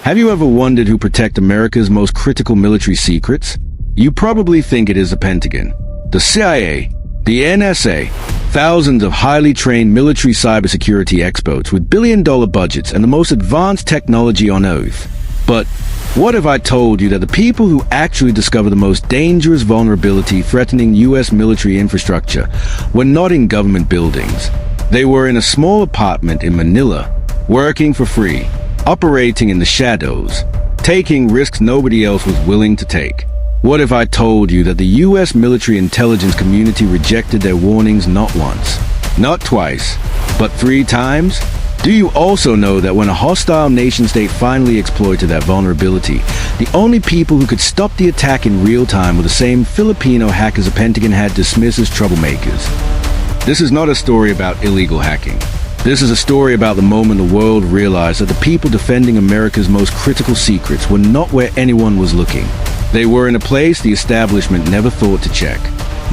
Have you ever wondered who protect America's most critical military secrets? You probably think it is the Pentagon, the CIA, the NSA, thousands of highly trained military cybersecurity experts with billion-dollar budgets and the most advanced technology on Earth. But what if I told you that the people who actually discover the most dangerous vulnerability threatening U.S. military infrastructure were not in government buildings? They were in a small apartment in Manila, working for free, operating in the shadows, taking risks nobody else was willing to take. What if I told you that the U.S. military intelligence community rejected their warnings not once, not twice, but 3 times? Do you also know that when a hostile nation-state finally exploited that vulnerability, the only people who could stop the attack in real time were the same Filipino hackers the Pentagon had dismissed as troublemakers? This is not a story about illegal hacking. This is a story about the moment the world realized that the people defending America's most critical secrets were not where anyone was looking. They were in a place the establishment never thought to check.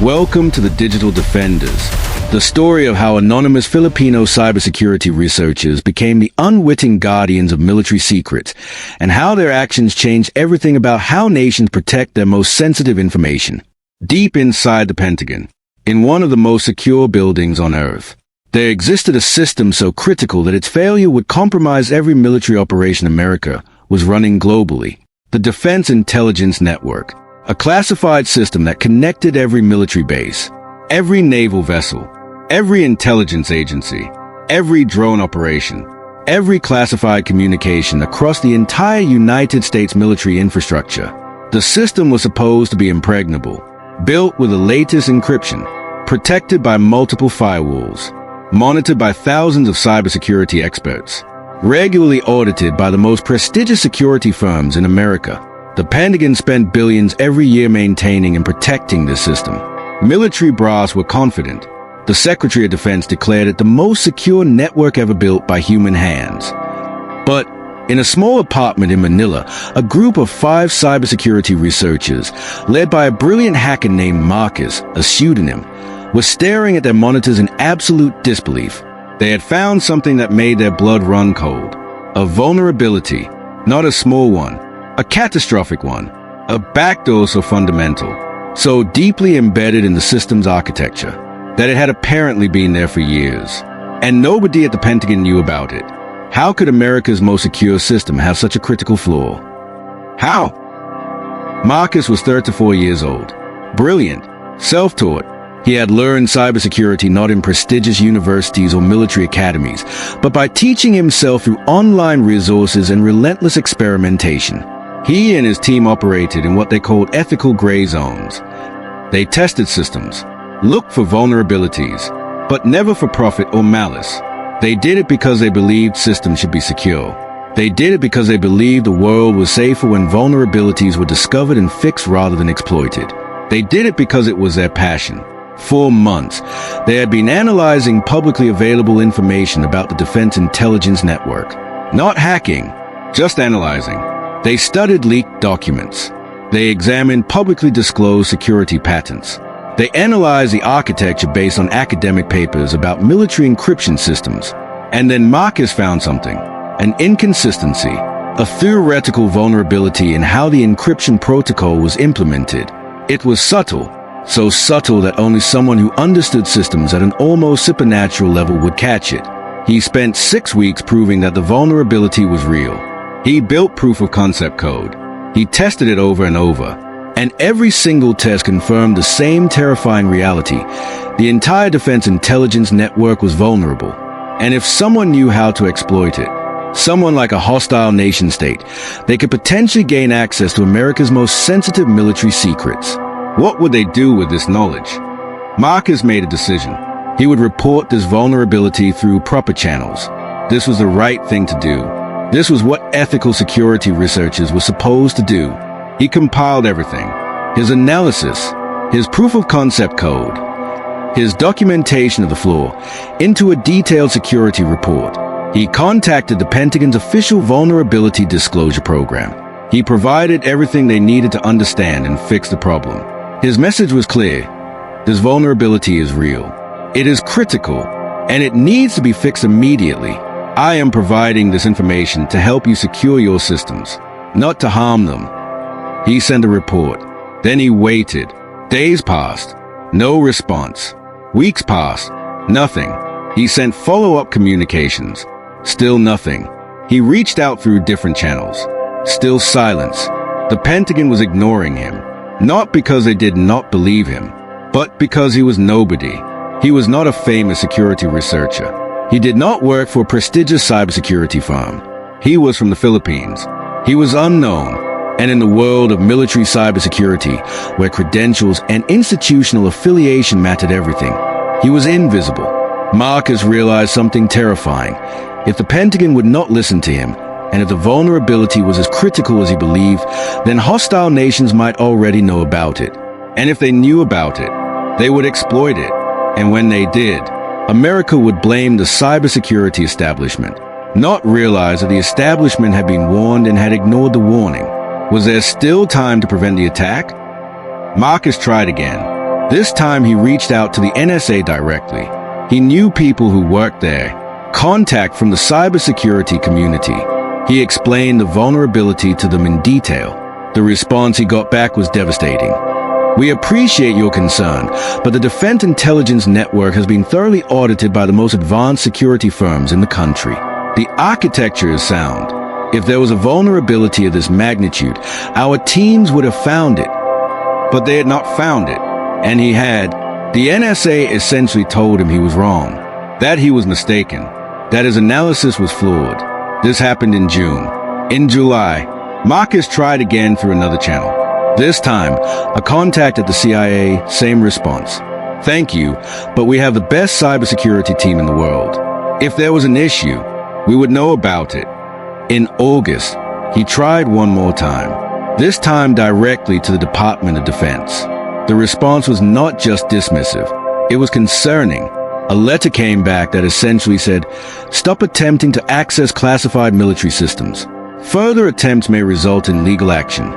Welcome to the Digital Defenders, the story of how anonymous Filipino cybersecurity researchers became the unwitting guardians of military secrets, and how their actions changed everything about how nations protect their most sensitive information. Deep inside the Pentagon, in one of the most secure buildings on Earth, there existed a system so critical that its failure would compromise every military operation America was running globally. The Defense Intelligence Network, a classified system that connected every military base, every naval vessel, every intelligence agency, every drone operation, every classified communication across the entire United States military infrastructure. The system was supposed to be impregnable, built with the latest encryption, protected by multiple firewalls, monitored by thousands of cybersecurity experts, regularly audited by the most prestigious security firms in America. The Pentagon spent billions every year maintaining and protecting this system. Military brass were confident. The Secretary of Defense declared it the most secure network ever built by human hands. But in a small apartment in Manila, a group of 5 cybersecurity researchers, led by a brilliant hacker named Marcus, a pseudonym, were staring at their monitors in absolute disbelief. They had found something that made their blood run cold. A vulnerability, not a small one, a catastrophic one, a backdoor so fundamental, so deeply embedded in the system's architecture, that it had apparently been there for years. And nobody at the Pentagon knew about it. How could America's most secure system have such a critical flaw? How? Marcus was 34 years old, brilliant, self-taught. He had learned cybersecurity not in prestigious universities or military academies, but by teaching himself through online resources and relentless experimentation. He and his team operated in what they called ethical gray zones. They tested systems, looked for vulnerabilities, but never for profit or malice. They did it because they believed systems should be secure. They did it because they believed the world was safer when vulnerabilities were discovered and fixed rather than exploited. They did it because it was their passion. For months, they had been analyzing publicly available information about the Defense Intelligence Network. Not hacking, just analyzing. They studied leaked documents. They examined publicly disclosed security patents. They analyzed the architecture based on academic papers about military encryption systems. And then Marcus found something, an inconsistency, a theoretical vulnerability in how the encryption protocol was implemented. It was subtle. So subtle that only someone who understood systems at an almost supernatural level would catch it. He spent 6 weeks proving that the vulnerability was real. He built proof of concept code. He tested it over and over. And every single test confirmed the same terrifying reality. The entire Defense Intelligence Network was vulnerable. And if someone knew how to exploit it, someone like a hostile nation-state, they could potentially gain access to America's most sensitive military secrets. What would they do with this knowledge? Marcus made a decision. He would report this vulnerability through proper channels. This was the right thing to do. This was what ethical security researchers were supposed to do. He compiled everything. His analysis, his proof of concept code, his documentation of the flaw, into a detailed security report. He contacted the Pentagon's official vulnerability disclosure program. He provided everything they needed to understand and fix the problem. His message was clear. This vulnerability is real. It is critical, and it needs to be fixed immediately. I am providing this information to help you secure your systems, not to harm them. He sent a report. Then he waited. Days passed. No response. Weeks passed. Nothing. He sent follow-up communications. Still nothing. He reached out through different channels. Still silence. The Pentagon was ignoring him, not because they did not believe him, but because he was nobody. He was not a famous security researcher. He did not work for a prestigious cybersecurity firm. He was from the Philippines. He was unknown. And in the world of military cybersecurity, where credentials and institutional affiliation mattered everything, he was invisible. Marcus realized something terrifying. If the Pentagon would not listen to him, and if the vulnerability was as critical as he believed, then hostile nations might already know about it. And if they knew about it, they would exploit it. And when they did, America would blame the cybersecurity establishment, not realize that the establishment had been warned and had ignored the warning. Was there still time to prevent the attack? Marcus tried again. This time he reached out to the NSA directly. He knew people who worked there, contact from the cybersecurity community. He explained the vulnerability to them in detail. The response he got back was devastating. We appreciate your concern, but the Defense Intelligence Network has been thoroughly audited by the most advanced security firms in the country. The architecture is sound. If there was a vulnerability of this magnitude, our teams would have found it. But they had not found it. And he had. The NSA essentially told him he was wrong, that he was mistaken, that his analysis was flawed. This happened in June. In July, Marcus tried again through another channel. This time, a contact at the CIA, same response. Thank you, but we have the best cybersecurity team in the world. If there was an issue, we would know about it. In August, he tried one more time, this time directly to the Department of Defense. The response was not just dismissive, it was concerning. A letter came back that essentially said, "Stop attempting to access classified military systems. Further attempts may result in legal action."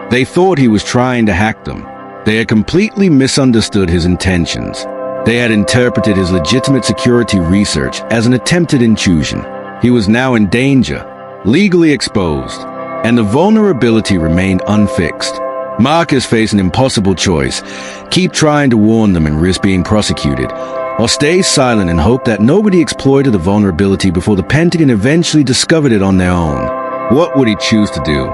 They thought he was trying to hack them. They had completely misunderstood his intentions. They had interpreted his legitimate security research as an attempted intrusion. He was now in danger, legally exposed, and the vulnerability remained unfixed. Marcus faced an impossible choice: keep trying to warn them and risk being prosecuted, or stay silent and hope that nobody exploited the vulnerability before the Pentagon eventually discovered it on their own. What would he choose to do?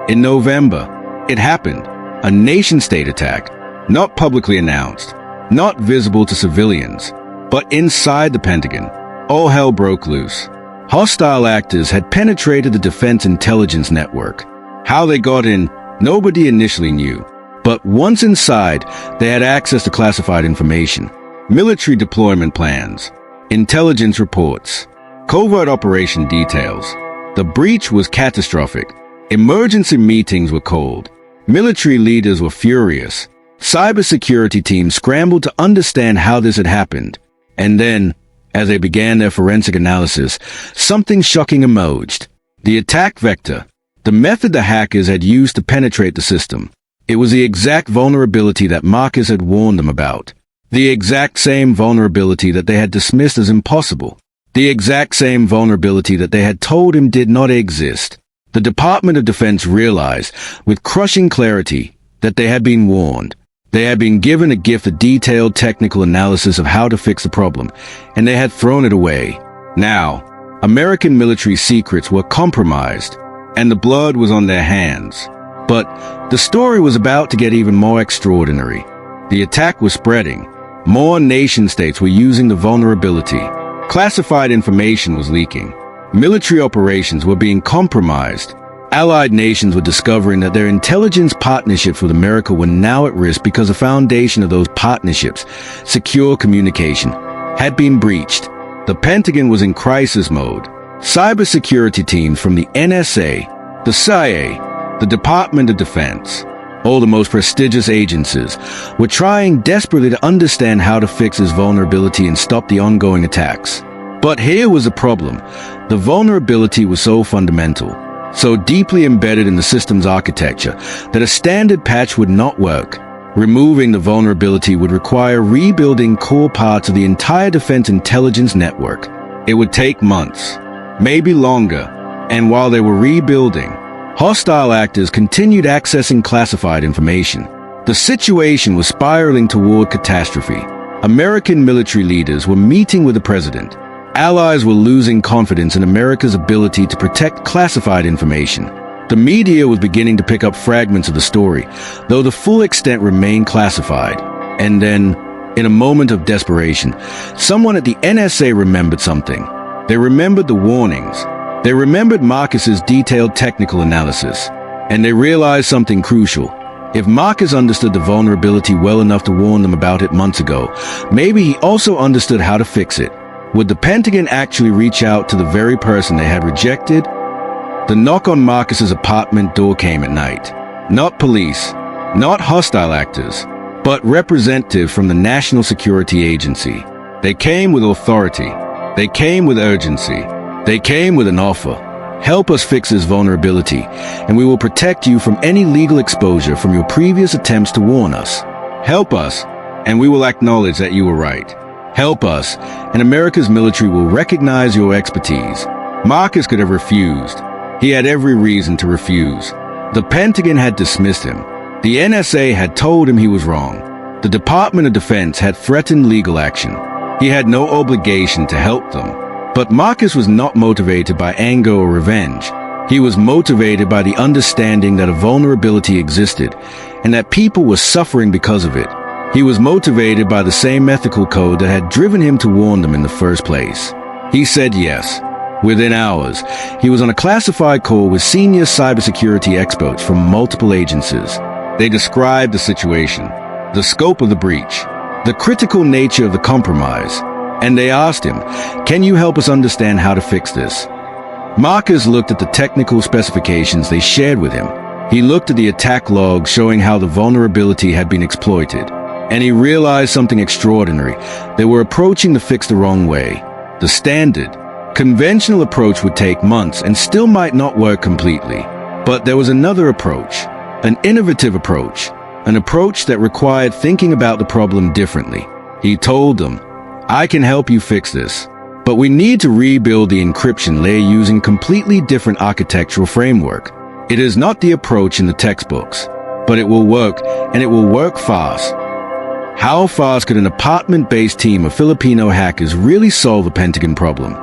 In November, it happened. A nation-state attack, not publicly announced, not visible to civilians, but inside the Pentagon. All hell broke loose. Hostile actors had penetrated the Defense Intelligence Network. How they got in, nobody initially knew. But once inside, they had access to classified information, military deployment plans, intelligence reports, covert operation details. The breach was catastrophic. Emergency meetings were called. Military leaders were furious. Cybersecurity teams scrambled to understand how this had happened. And then, as they began their forensic analysis, something shocking emerged. The attack vector, the method the hackers had used to penetrate the system. It was the exact vulnerability that Marcus had warned them about. The exact same vulnerability that they had dismissed as impossible. The exact same vulnerability that they had told him did not exist. The Department of Defense realized, with crushing clarity, that they had been warned. They had been given a gift of detailed technical analysis of how to fix the problem, and they had thrown it away. Now, American military secrets were compromised, and the blood was on their hands. But the story was about to get even more extraordinary. The attack was spreading. More nation-states were using the vulnerability. Classified information was leaking. Military operations were being compromised. Allied nations were discovering that their intelligence partnerships with America were now at risk because the foundation of those partnerships, secure communication, had been breached. The Pentagon was in crisis mode. Cybersecurity teams from the NSA, the CIA, the Department of Defense, all the most prestigious agencies, were trying desperately to understand how to fix this vulnerability and stop the ongoing attacks. But here was the problem. The vulnerability was so fundamental, so deeply embedded in the system's architecture, that a standard patch would not work. Removing the vulnerability would require rebuilding core parts of the entire Defense Intelligence Network. It would take months, maybe longer, and while they were rebuilding, hostile actors continued accessing classified information. The situation was spiraling toward catastrophe. American military leaders were meeting with the president. Allies were losing confidence in America's ability to protect classified information. The media was beginning to pick up fragments of the story, though the full extent remained classified. And then, in a moment of desperation, someone at the NSA remembered something. They remembered the warnings. They remembered Marcus's detailed technical analysis. And they realized something crucial. If Marcus understood the vulnerability well enough to warn them about it months ago, maybe he also understood how to fix it. Would the Pentagon actually reach out to the very person they had rejected? The knock on Marcus's apartment door came at night. Not police, not hostile actors, but representative from the National Security Agency. They came with authority. They came with urgency. They came with an offer. Help us fix this vulnerability, and we will protect you from any legal exposure from your previous attempts to warn us. Help us, and we will acknowledge that you were right. Help us, and America's military will recognize your expertise. Marcus could have refused. He had every reason to refuse. The Pentagon had dismissed him. The NSA had told him he was wrong. The Department of Defense had threatened legal action. He had no obligation to help them. But Marcus was not motivated by anger or revenge. He was motivated by the understanding that a vulnerability existed and that people were suffering because of it. He was motivated by the same ethical code that had driven him to warn them in the first place. He said yes. Within hours, he was on a classified call with senior cybersecurity experts from multiple agencies. They described the situation, the scope of the breach, the critical nature of the compromise, and they asked him, "Can you help us understand how to fix this?" Marcus looked at the technical specifications they shared with him. He looked at the attack logs showing how the vulnerability had been exploited, and he realized something extraordinary. They were approaching the fix the wrong way. The standard, conventional approach would take months and still might not work completely. But there was another approach, an innovative approach, an approach that required thinking about the problem differently. He told them, "I can help you fix this, but we need to rebuild the encryption layer using completely different architectural framework. It is not the approach in the textbooks, but it will work, and it will work fast." How fast could an apartment-based team of Filipino hackers really solve a Pentagon problem?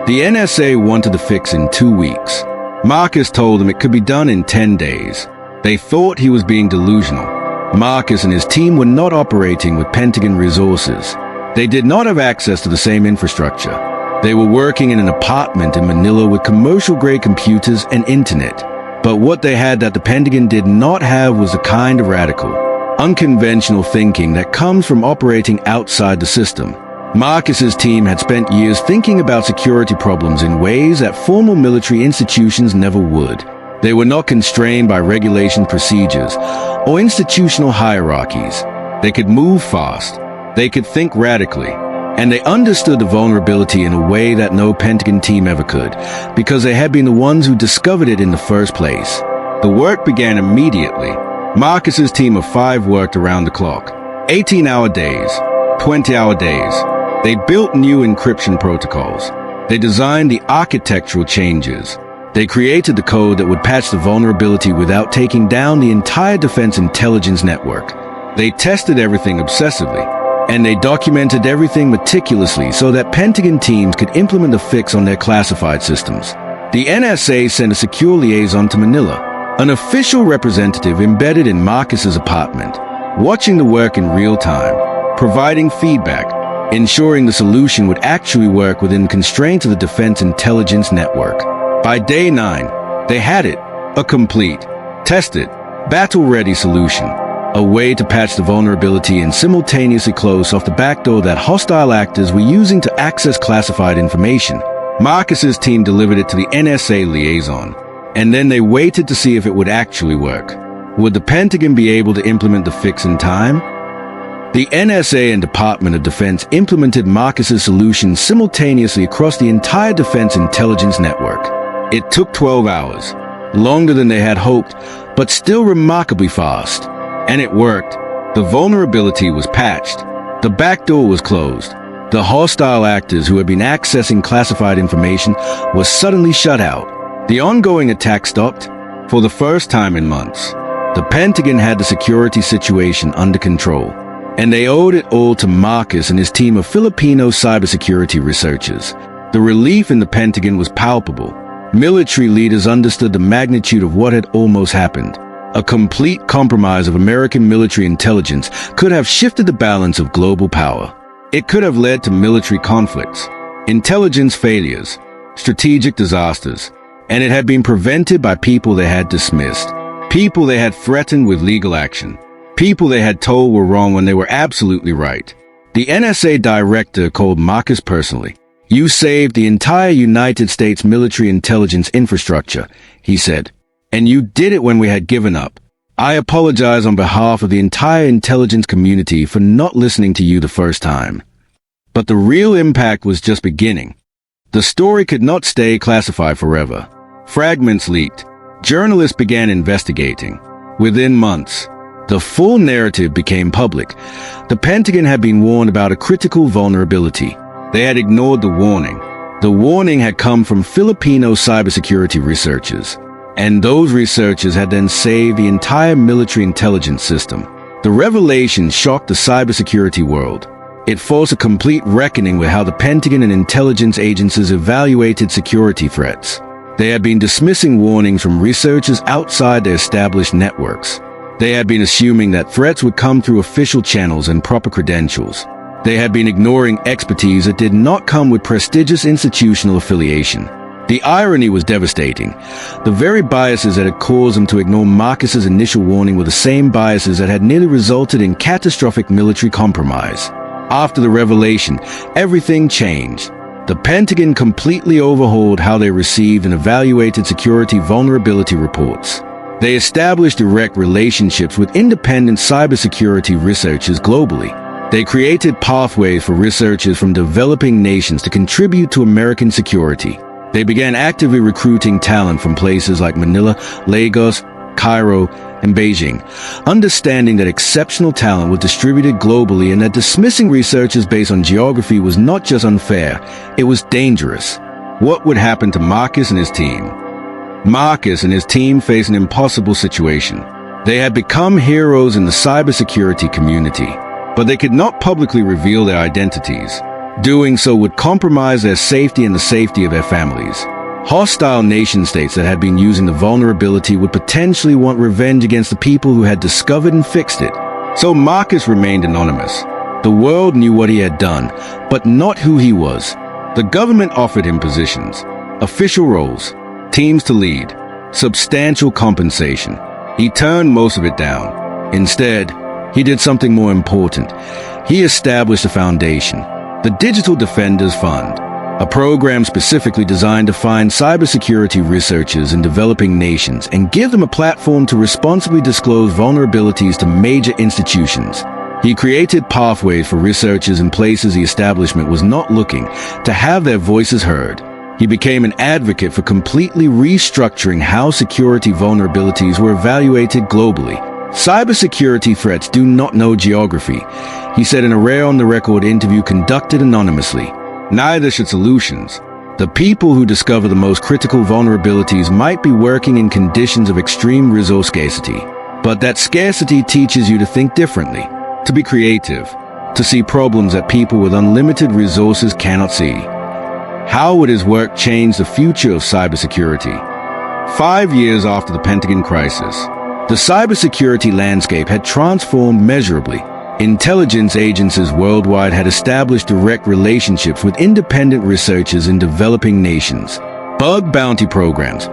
The NSA wanted the fix in 2 weeks. Marcus told them it could be done in 10 days. They thought he was being delusional. Marcus and his team were not operating with Pentagon resources. They did not have access to the same infrastructure. They were working in an apartment in Manila with commercial-grade computers and internet. But what they had that the Pentagon did not have was the kind of radical, unconventional thinking that comes from operating outside the system. Marcus's team had spent years thinking about security problems in ways that formal military institutions never would. They were not constrained by regulation procedures or institutional hierarchies. They could move fast. They could think radically, and they understood the vulnerability in a way that no Pentagon team ever could, because they had been the ones who discovered it in the first place. The work began immediately. Marcus's team of 5 worked around the clock, 18-hour days, 20-hour days. They built new encryption protocols. They designed the architectural changes. They created the code that would patch the vulnerability without taking down the entire defense intelligence network. They tested everything obsessively, and they documented everything meticulously so that Pentagon teams could implement the fix on their classified systems. The NSA sent a secure liaison to Manila, an official representative embedded in Marcus's apartment, watching the work in real time, providing feedback, ensuring the solution would actually work within constraints of the Defense Intelligence Network. By day 9, they had it, a complete, tested, battle-ready solution. A way to patch the vulnerability and simultaneously close off the backdoor that hostile actors were using to access classified information. Marcus's team delivered it to the NSA liaison, and then they waited to see if it would actually work. Would the Pentagon be able to implement the fix in time? The NSA and Department of Defense implemented Marcus's solution simultaneously across the entire Defense Intelligence Network. It took 12 hours, longer than they had hoped, but still remarkably fast. And it worked. The vulnerability was patched. The backdoor was closed. The hostile actors who had been accessing classified information were suddenly shut out. The ongoing attack stopped for the first time in months. The Pentagon had the security situation under control, and they owed it all to Marcus and his team of Filipino cybersecurity researchers. The relief in the Pentagon was palpable. Military leaders understood the magnitude of what had almost happened. A complete compromise of American military intelligence could have shifted the balance of global power. It could have led to military conflicts, intelligence failures, strategic disasters, and it had been prevented by people they had dismissed, people they had threatened with legal action, people they had told were wrong when they were absolutely right. The NSA director called Marcus personally. "You saved the entire United States military intelligence infrastructure," he said, "and you did it when we had given up. I apologize on behalf of the entire intelligence community for not listening to you the first time." But the real impact was just beginning. The story could not stay classified forever. Fragments leaked. Journalists began investigating. Within months, the full narrative became public. The Pentagon had been warned about a critical vulnerability. They had ignored the warning. The warning had come from Filipino cybersecurity researchers, and those researchers had then saved the entire military intelligence system. The revelation shocked the cybersecurity world. It forced a complete reckoning with how the Pentagon and intelligence agencies evaluated security threats. They had been dismissing warnings from researchers outside their established networks. They had been assuming that threats would come through official channels and proper credentials. They had been ignoring expertise that did not come with prestigious institutional affiliation. The irony was devastating. The very biases that had caused them to ignore Marcus's initial warning were the same biases that had nearly resulted in catastrophic military compromise. After the revelation, everything changed. The Pentagon completely overhauled how they received and evaluated security vulnerability reports. They established direct relationships with independent cybersecurity researchers globally. They created pathways for researchers from developing nations to contribute to American security. They began actively recruiting talent from places like Manila, Lagos, Cairo, and Beijing, understanding that exceptional talent was distributed globally and that dismissing researchers based on geography was not just unfair, it was dangerous. What would happen to Marcus and his team? Marcus and his team faced an impossible situation. They had become heroes in the cybersecurity community, but they could not publicly reveal their identities. Doing so would compromise their safety and the safety of their families. Hostile nation-states that had been using the vulnerability would potentially want revenge against the people who had discovered and fixed it. So Marcus remained anonymous. The world knew what he had done, but not who he was. The government offered him positions, official roles, teams to lead, substantial compensation. He turned most of it down. Instead, he did something more important. He established a foundation, the Digital Defenders Fund, a program specifically designed to find cybersecurity researchers in developing nations and give them a platform to responsibly disclose vulnerabilities to major institutions. He created pathways for researchers in places the establishment was not looking to have their voices heard. He became an advocate for completely restructuring how security vulnerabilities were evaluated globally. Cybersecurity threats do not know geography, he said in a rare on-the-record interview conducted anonymously. Neither should solutions. The people who discover the most critical vulnerabilities might be working in conditions of extreme resource scarcity. But that scarcity teaches you to think differently, to be creative, to see problems that people with unlimited resources cannot see. How would his work change the future of cybersecurity? 5 years after the Pentagon crisis, the cybersecurity landscape had transformed measurably. Intelligence agencies worldwide had established direct relationships with independent researchers in developing nations. Bug bounty programs,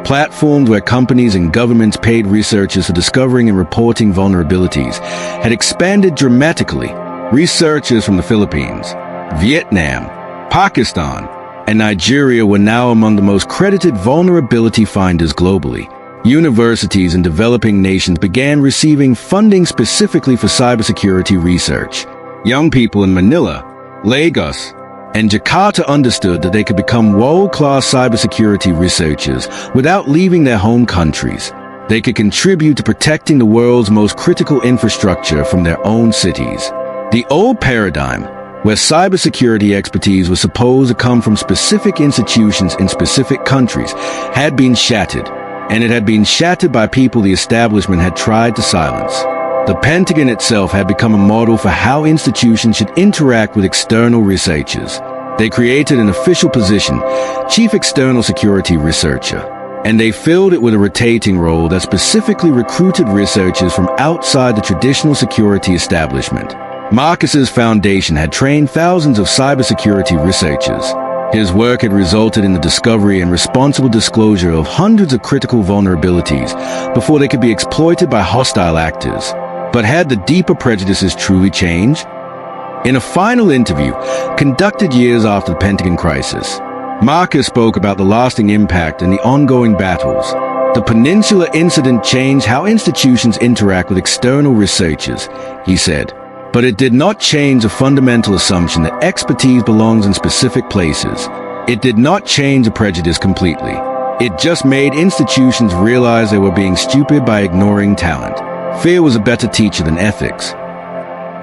platforms where companies and governments paid researchers for discovering and reporting vulnerabilities, had expanded dramatically. Researchers from the Philippines, Vietnam, Pakistan, and Nigeria were now among the most credited vulnerability finders globally. Universities in developing nations began receiving funding specifically for cybersecurity research. Young people in Manila, Lagos, and Jakarta understood that they could become world-class cybersecurity researchers without leaving their home countries. They could contribute to protecting the world's most critical infrastructure from their own cities. The old paradigm, where cybersecurity expertise was supposed to come from specific institutions in specific countries, had been shattered, and it had been shattered by people the establishment had tried to silence. The Pentagon itself had become a model for how institutions should interact with external researchers. They created an official position, Chief External Security Researcher, and they filled it with a rotating role that specifically recruited researchers from outside the traditional security establishment. Marcus's foundation had trained thousands of cybersecurity researchers. His work had resulted in the discovery and responsible disclosure of hundreds of critical vulnerabilities before they could be exploited by hostile actors. But had the deeper prejudices truly changed? In a final interview, conducted years after the Pentagon crisis, Marcus spoke about the lasting impact and the ongoing battles. The Peninsula incident changed how institutions interact with external researchers, he said. But it did not change the fundamental assumption that expertise belongs in specific places. It did not change the prejudice completely. It just made institutions realize they were being stupid by ignoring talent. Fear was a better teacher than ethics.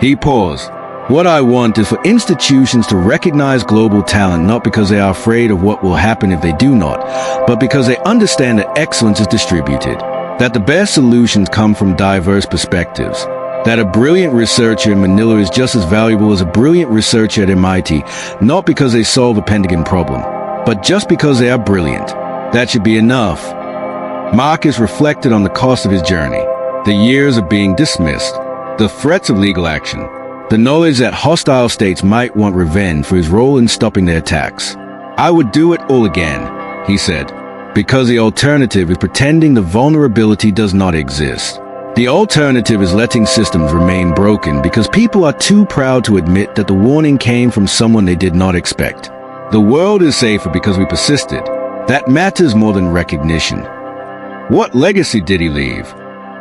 He paused. What I want is for institutions to recognize global talent not because they are afraid of what will happen if they do not, but because they understand that excellence is distributed, that the best solutions come from diverse perspectives, that a brilliant researcher in Manila is just as valuable as a brilliant researcher at MIT, not because they solve a Pentagon problem, but just because they are brilliant. That should be enough. Marcus reflected on the cost of his journey, the years of being dismissed, the threats of legal action, the knowledge that hostile states might want revenge for his role in stopping their attacks. I would do it all again, he said, because the alternative is pretending the vulnerability does not exist. The alternative is letting systems remain broken because people are too proud to admit that the warning came from someone they did not expect. The world is safer because we persisted. That matters more than recognition. What legacy did he leave?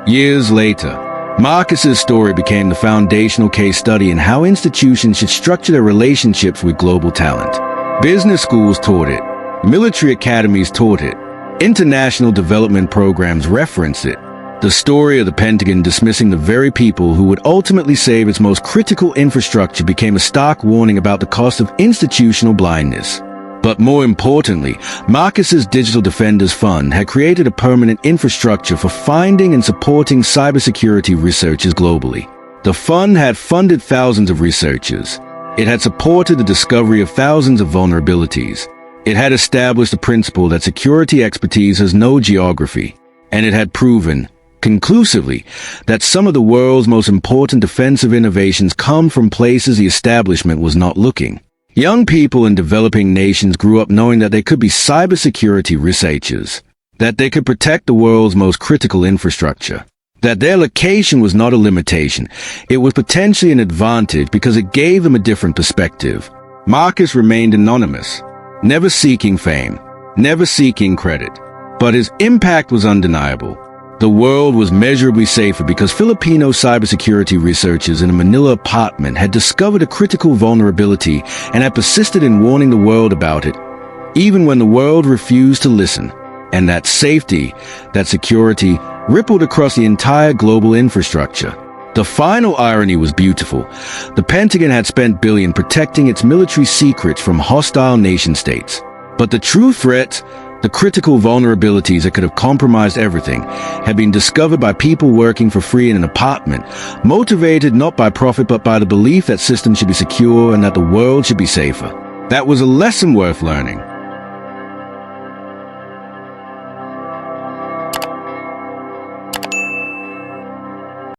Years later, Marcus's story became the foundational case study in how institutions should structure their relationships with global talent. Business schools taught it. Military academies taught it. International development programs referenced it. The story of the Pentagon dismissing the very people who would ultimately save its most critical infrastructure became a stark warning about the cost of institutional blindness. But more importantly, Marcus's Digital Defenders Fund had created a permanent infrastructure for finding and supporting cybersecurity researchers globally. The fund had funded thousands of researchers. It had supported the discovery of thousands of vulnerabilities. It had established the principle that security expertise has no geography, and it had proven conclusively that some of the world's most important defensive innovations come from places the establishment was not looking. Young people in developing nations grew up knowing that they could be cybersecurity researchers, that they could protect the world's most critical infrastructure, that their location was not a limitation, it was potentially an advantage because it gave them a different perspective. Marcus remained anonymous, never seeking fame, never seeking credit, but his impact was undeniable. The world was measurably safer because Filipino cybersecurity researchers in a Manila apartment had discovered a critical vulnerability and had persisted in warning the world about it, even when the world refused to listen. And that safety, that security, rippled across the entire global infrastructure. The final irony was beautiful. The Pentagon had spent billions protecting its military secrets from hostile nation-states. But the true threats, the critical vulnerabilities that could have compromised everything, had been discovered by people working for free in an apartment, motivated not by profit but by the belief that systems should be secure and that the world should be safer. That was a lesson worth learning.